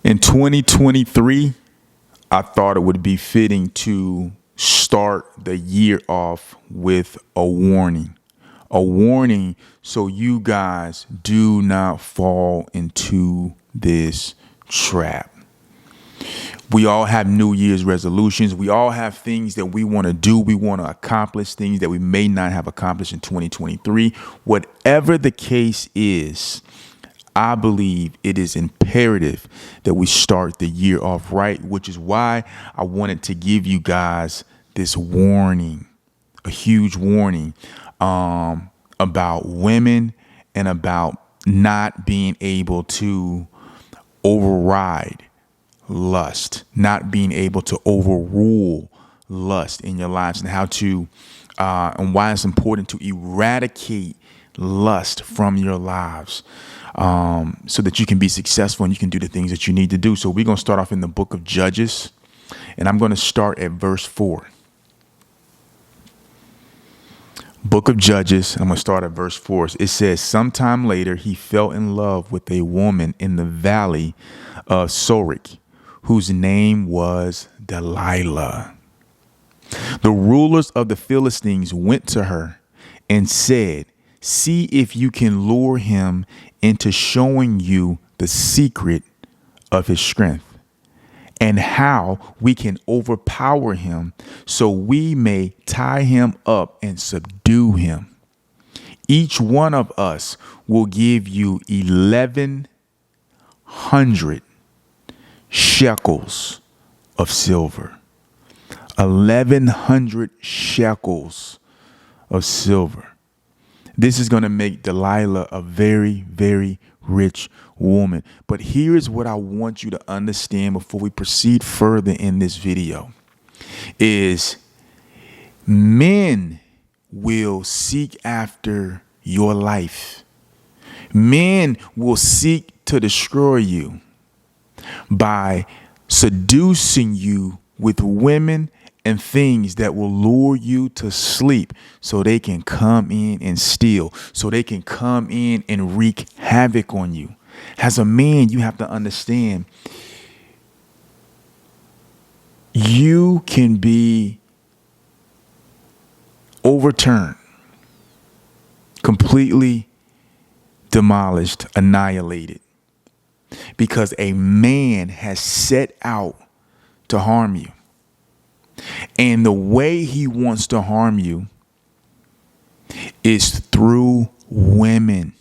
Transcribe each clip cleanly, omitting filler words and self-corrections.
In 2023, I thought it would be fitting to start the year off with a warning. A warning so you guys do not fall into this trap. We all have New Year's resolutions. We all have things that we want to do. We want to accomplish things that we may not have accomplished in 2023. Whatever the case is, I believe it is imperative that we start the year off right, which is why I wanted to give you guys this warning, a huge warning about women and about not being able to override lust, not being able to overrule lust in your lives, and how to and why it's important to eradicate lust from your lives, so that you can be successful and you can do the things that you need to do. So we're going to start off in the book of Judges, and I'm going to start at verse 4. Book of Judges, I'm going to start at verse 4. It says, sometime later, he fell in love with a woman in the valley of Sorek, whose name was Delilah. The rulers of the Philistines went to her and said, see if you can lure him into showing you the secret of his strength and how we can overpower him so we may tie him up and subdue him. Each one of us will give you 1,100 shekels of silver. 1,100 shekels of silver. This is going to make Delilah a very, very rich woman. But here is what I want you to understand before we proceed further in this video is men will seek after your life. Men will seek to destroy you by seducing you with women and things that will lure you to sleep so they can come in and steal, so they can come in and wreak havoc on you. As a man, you have to understand you can be overturned, completely demolished, annihilated, because a man has set out to harm you. And the way he wants to harm you is through women.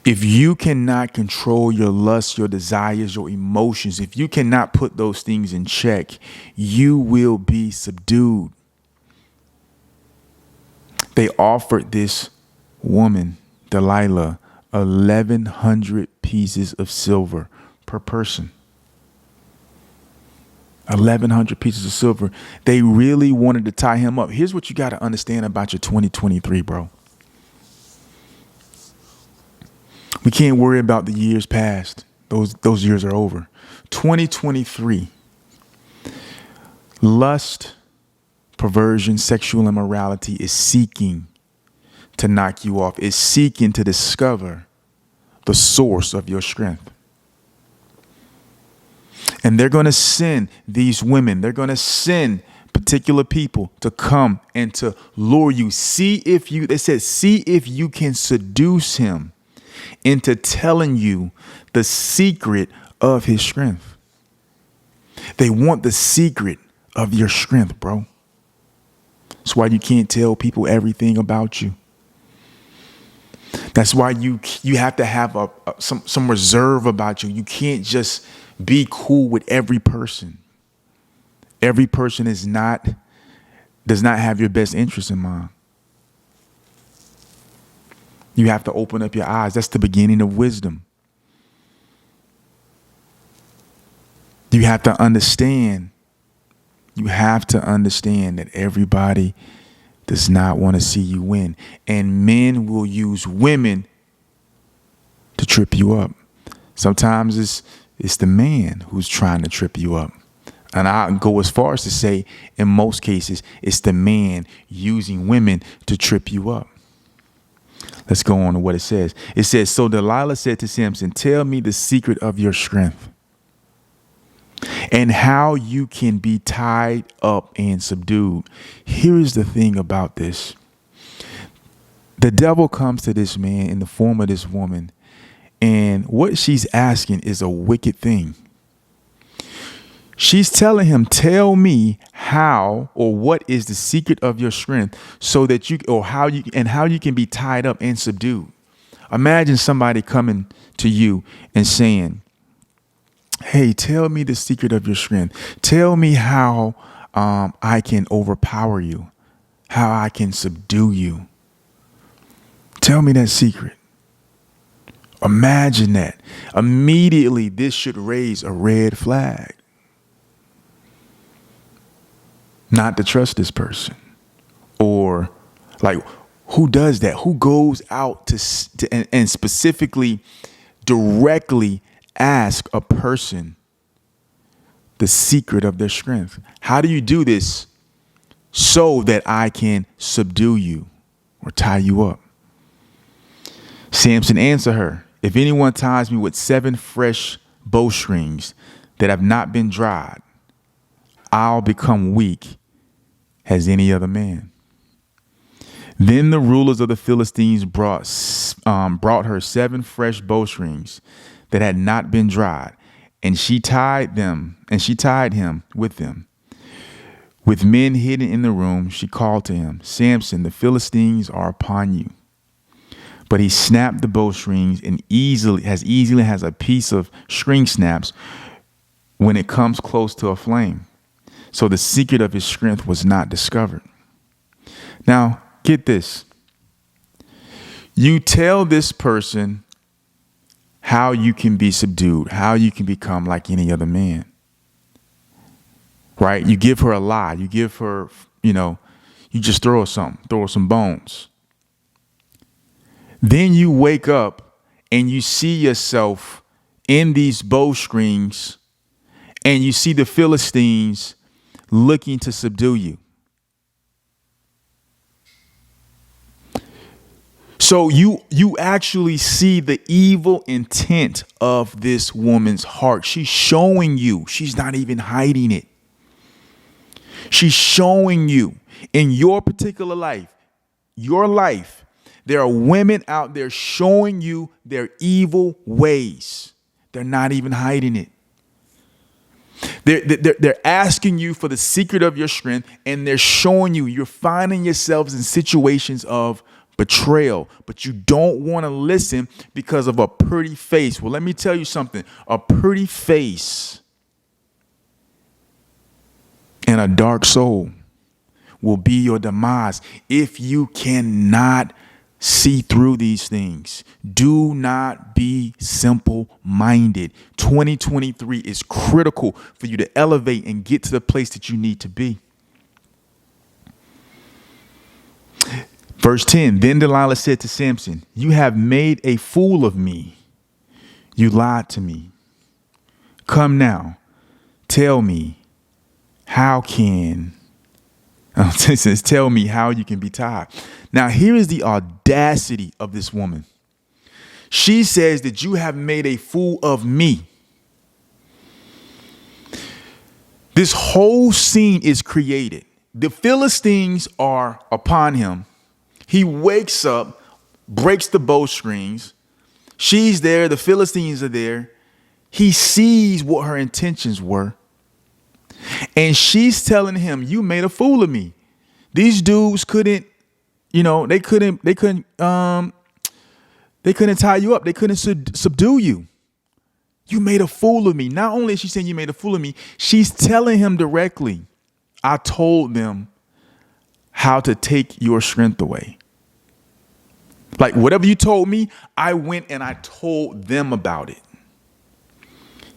If you cannot control your lust, your desires, your emotions, if you cannot put those things in check, you will be subdued. They offered this woman, Delilah, 1,100 pieces of silver per person. 1,100 pieces of silver. They really wanted to tie him up. Here's what you got to understand about your 2023, bro. We can't worry about the years past. Those years are over. 2023. Lust, perversion, sexual immorality is seeking to knock you off. It's seeking to discover the source of your strength. And they're going to send these women, they're going to send particular people to come and to lure you. They said, see if you can seduce him into telling you the secret of his strength. They want the secret of your strength, bro. That's why you can't tell people everything about you. That's why you have to have some reserve about you. You can't just be cool with every person. Every person does not have your best interest in mind. You have to open up your eyes. That's the beginning of wisdom. You have to understand. You have to understand that everybody does not want to see you win. And men will use women to trip you up. Sometimes it's the man who's trying to trip you up. And I go as far as to say, in most cases, it's the man using women to trip you up. Let's go on to what it says. It says, so Delilah said to Samson, tell me the secret of your strength and how you can be tied up and subdued. Here is the thing about this. The devil comes to this man in the form of this woman, and what she's asking is a wicked thing. She's telling him, tell me how or what is the secret of your strength so that how you can be tied up and subdued. Imagine somebody coming to you and saying, hey, tell me the secret of your strength. Tell me how I can overpower you, how I can subdue you. Tell me that secret. Imagine that. Immediately, this should raise a red flag. Not to trust this person. Or like, who does that? Who goes out to and specifically directly ask a person the secret of their strength? How do you do this so that I can subdue you or tie you up? Samson answered her, if anyone ties me with 7 fresh bowstrings that have not been dried, I'll become weak as any other man. Then the rulers of the Philistines brought her 7 fresh bowstrings that had not been dried, and she tied him with them. With men hidden in the room, she called to him, Samson, the Philistines are upon you. But he snapped the bowstrings and easily has a piece of string snaps when it comes close to a flame. So the secret of his strength was not discovered. Now, get this. You tell this person how you can be subdued, how you can become like any other man. Right? You give her a lie. You give her, you just throw her some bones. Then you wake up and you see yourself in these bowstrings and you see the Philistines looking to subdue you. So you actually see the evil intent of this woman's heart. She's showing you. She's not even hiding it. She's showing you in your particular life, your life. There are women out there showing you their evil ways. They're not even hiding it. They're asking you for the secret of your strength, and they're showing you. You're finding yourselves in situations of betrayal, but you don't want to listen because of a pretty face. Well, let me tell you something. A pretty face and a dark soul will be your demise if you cannot see through these things. Do not be simple-minded. 2023 is critical for you to elevate and get to the place that you need to be. Verse 10, then Delilah said to Samson, you have made a fool of me. You lied to me. Come now, tell me, how can... It says, tell me how you can be tied. Now, here is the audacity of this woman. She says that you have made a fool of me. This whole scene is created. The Philistines are upon him. He wakes up, breaks the bowstrings. She's there. The Philistines are there. He sees what her intentions were. And she's telling him, you made a fool of me. These dudes couldn't, they couldn't tie you up. They couldn't subdue you. You made a fool of me. Not only is she saying you made a fool of me, she's telling him directly, I told them how to take your strength away. Like whatever you told me, I went and I told them about it.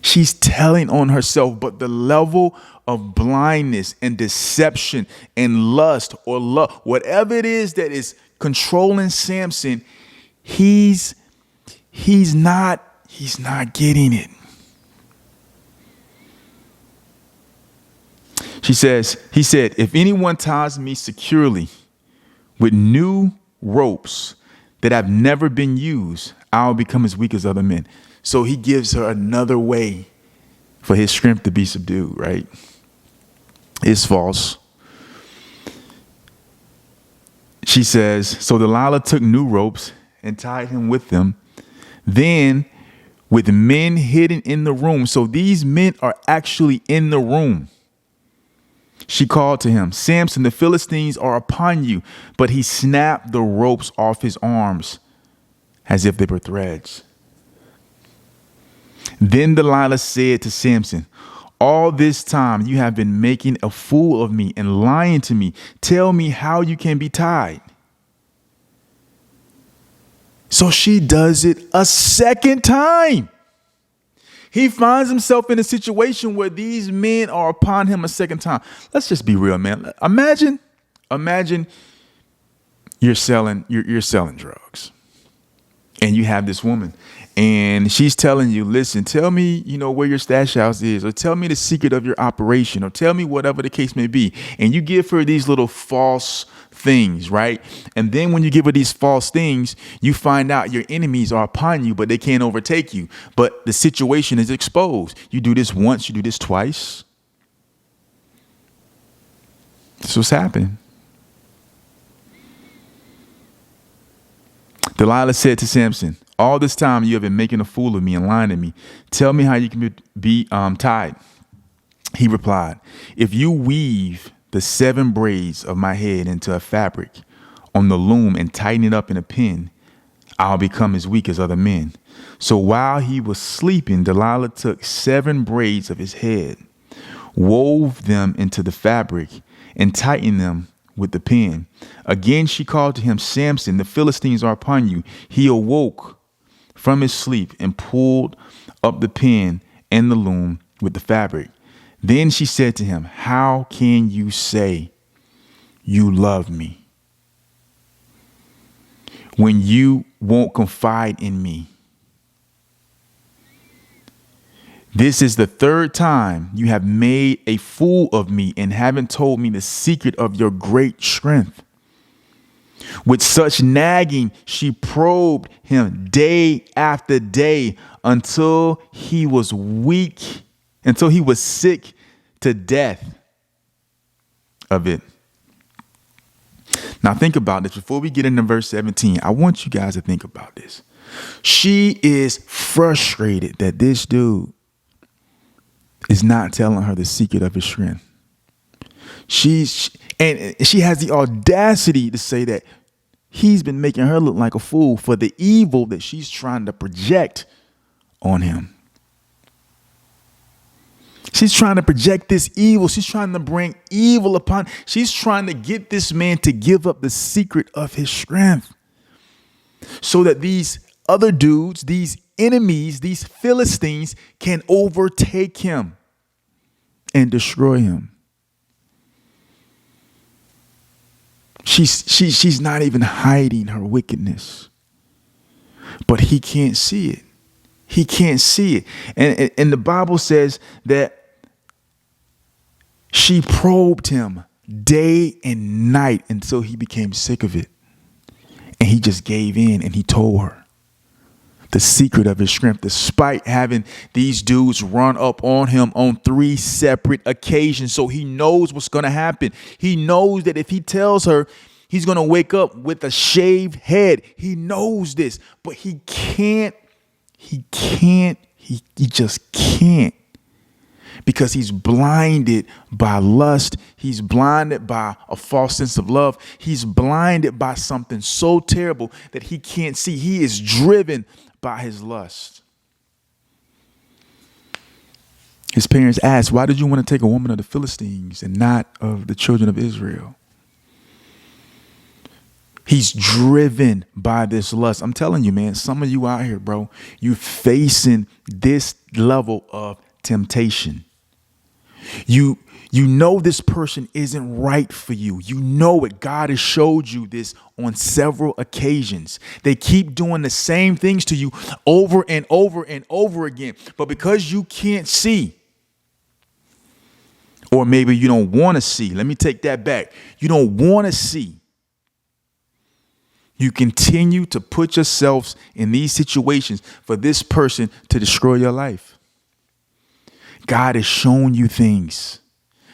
She's telling on herself, but the level of blindness and deception and lust or love, whatever it is that is controlling Samson, he's not getting it. He said, if anyone ties me securely with new ropes that I've never been used, I'll become as weak as other men. So he gives her another way for his strength to be subdued, right? It's false. She says, so Delilah took new ropes and tied him with them. Then with men hidden in the room. So these men are actually in the room. She called to him, Samson, the Philistines are upon you. But he snapped the ropes off his arms as if they were threads. Then Delilah said to Samson, all this time you have been making a fool of me and lying to me. Tell me how you can be tied. So she does it a second time. He finds himself in a situation where these men are upon him a second time. Let's just be real, man. Imagine you're selling drugs, and you have this woman, and she's telling you, listen, tell me, where your stash house is, or tell me the secret of your operation, or tell me whatever the case may be. And you give her these little false things, right? And then when you give her these false things, you find out your enemies are upon you, but they can't overtake you. But the situation is exposed. You do this once, you do this twice. This was happening. Delilah said to Samson, all this time you have been making a fool of me and lying to me. Tell me how you can be tied. He replied, if you weave the 7 braids of my head into a fabric on the loom and tighten it up in a pin, I'll become as weak as other men. So while he was sleeping, Delilah took 7 braids of his head, wove them into the fabric, and tightened them with the pin. Again she called to him, Samson, the Philistines are upon you. He awoke from his sleep and pulled up the pin and the loom with the fabric. Then she said to him, how can you say you love me when you won't confide in me? This is the 3rd time you have made a fool of me and haven't told me the secret of your great strength. With such nagging, she probed him day after day until he was sick to death of it. Now think about this. Before we get into verse 17, I want you guys to think about this. She is frustrated that this dude is not telling her the secret of his strength. She has the audacity to say that he's been making her look like a fool for the evil that she's trying to project on him. She's trying to project this evil. She's trying to bring evil upon. She's trying to get this man to give up the secret of his strength so that these other dudes, these enemies, these Philistines can overtake him and destroy him. She's not even hiding her wickedness, but he can't see it. He can't see it. And the Bible says that she probed him day and night until he became sick of it. And he just gave in and he told her the secret of his strength, despite having these dudes run up on him on 3 separate occasions. So he knows what's going to happen. He knows that if he tells her, he's going to wake up with a shaved head. He knows this, but he just can't. Because he's blinded by lust. He's blinded by a false sense of love. He's blinded by something so terrible that he can't see. He is driven by his lust. His parents asked, why did you want to take a woman of the Philistines and not of the children of Israel? He's driven by this lust. I'm telling you, man, some of you out here, bro, you're facing this level of temptation. You know this person isn't right for you. You know it. God has showed you this on several occasions. They keep doing the same things to you over and over and over again. But because you can't see, or maybe you don't want to see, let me take that back. You don't want to see. You continue to put yourselves in these situations for this person to destroy your life. God is showing you things.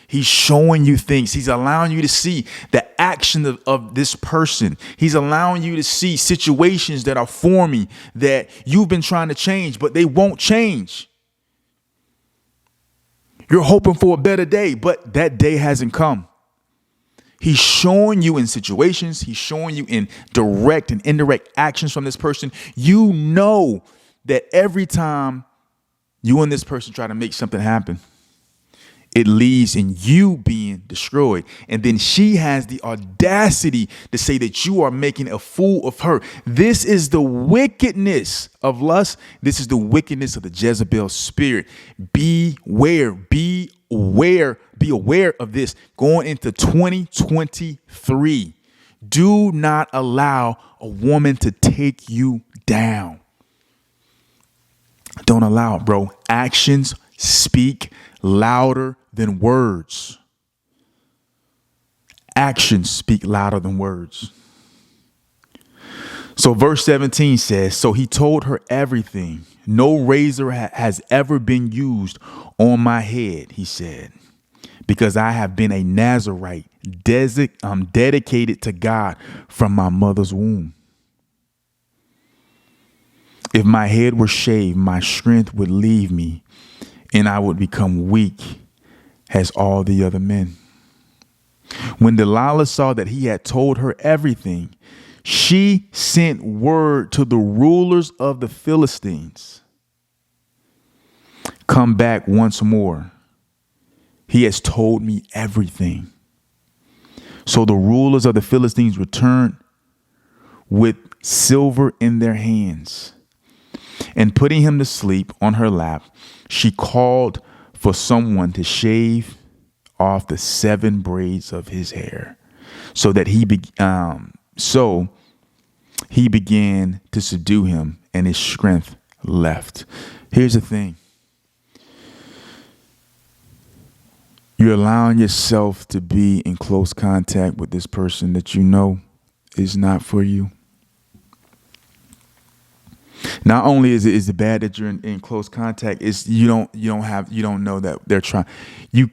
He's showing you things. He's allowing you to see the action of this person. He's allowing you to see situations that are forming that you've been trying to change, but they won't change. You're hoping for a better day, but that day hasn't come. He's showing you in situations. He's showing you in direct and indirect actions from this person. You know that every time you and this person try to make something happen, it leads in you being destroyed. And then she has the audacity to say that you are making a fool of her. This is the wickedness of lust. This is the wickedness of the Jezebel spirit. Beware, be aware of this going into 2023. Do not allow a woman to take you down. Don't allow it, bro. Actions speak louder than words. Actions speak louder than words. So verse 17 says, so he told her everything. No razor has ever been used on my head, he said, because I have been a Nazarite, dedicated to God from my mother's womb. If my head were shaved, my strength would leave me, and I would become weak as all the other men. When Delilah saw that he had told her everything, she sent word to the rulers of the Philistines. Come back once more. He has told me everything. So the rulers of the Philistines returned with silver in their hands. And putting him to sleep on her lap, she called for someone to shave off the 7 braids of his hair, so that he began to subdue him, and his strength left. Here's the thing. You're allowing yourself to be in close contact with this person that you know is not for you. Not only is it bad that you're in close contact, it's you don't know that they're trying. You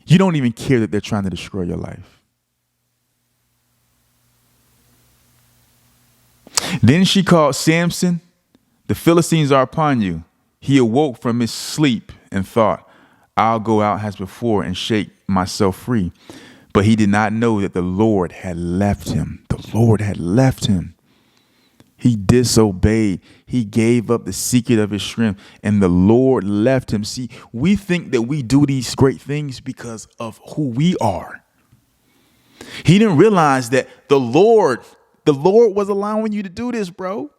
don't even care that they're trying to destroy your life. Then she called, Samson, the Philistines are upon you. He awoke from his sleep and thought, I'll go out as before and shake myself free. But he did not know that the Lord had left him. The Lord had left him. He disobeyed. He gave up the secret of his strength, and the Lord left him. See, we think that we do these great things because of who we are. He didn't realize that the Lord was allowing you to do this, bro.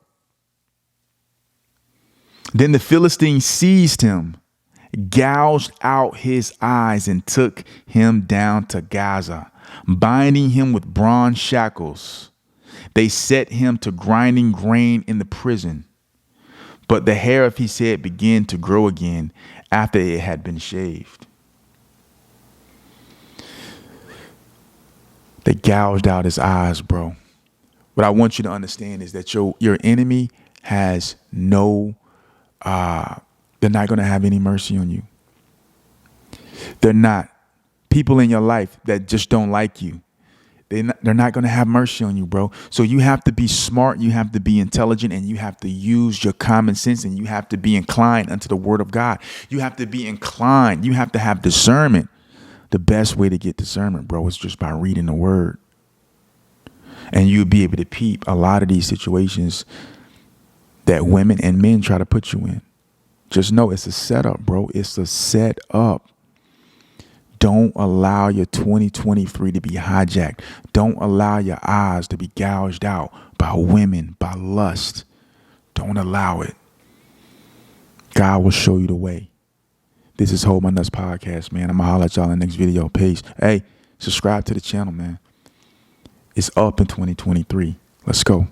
Then the Philistines seized him, gouged out his eyes, and took him down to Gaza, binding him with bronze shackles. They set him to grinding grain in the prison. But the hair of his head began to grow again after it had been shaved. They gouged out his eyes, bro. What I want you to understand is that your enemy has they're not going to have any mercy on you. They're not. People in your life that just don't like you, they're not going to have mercy on you, bro. So you have to be smart, you have to be intelligent, and you have to use your common sense, and you have to be inclined unto the word of God. You have to be inclined. You have to have discernment. The best way to get discernment, bro, is just by reading the word. And you'll be able to peep a lot of these situations that women and men try to put you in. Just know it's a setup, bro. It's a setup. Don't allow your 2023 to be hijacked. Don't allow your eyes to be gouged out by women, by lust. Don't allow it. God will show you the way. This is Hold My Nuts Podcast, man. I'm going to holler at y'all in the next video. Peace. Hey, subscribe to the channel, man. It's up in 2023. Let's go.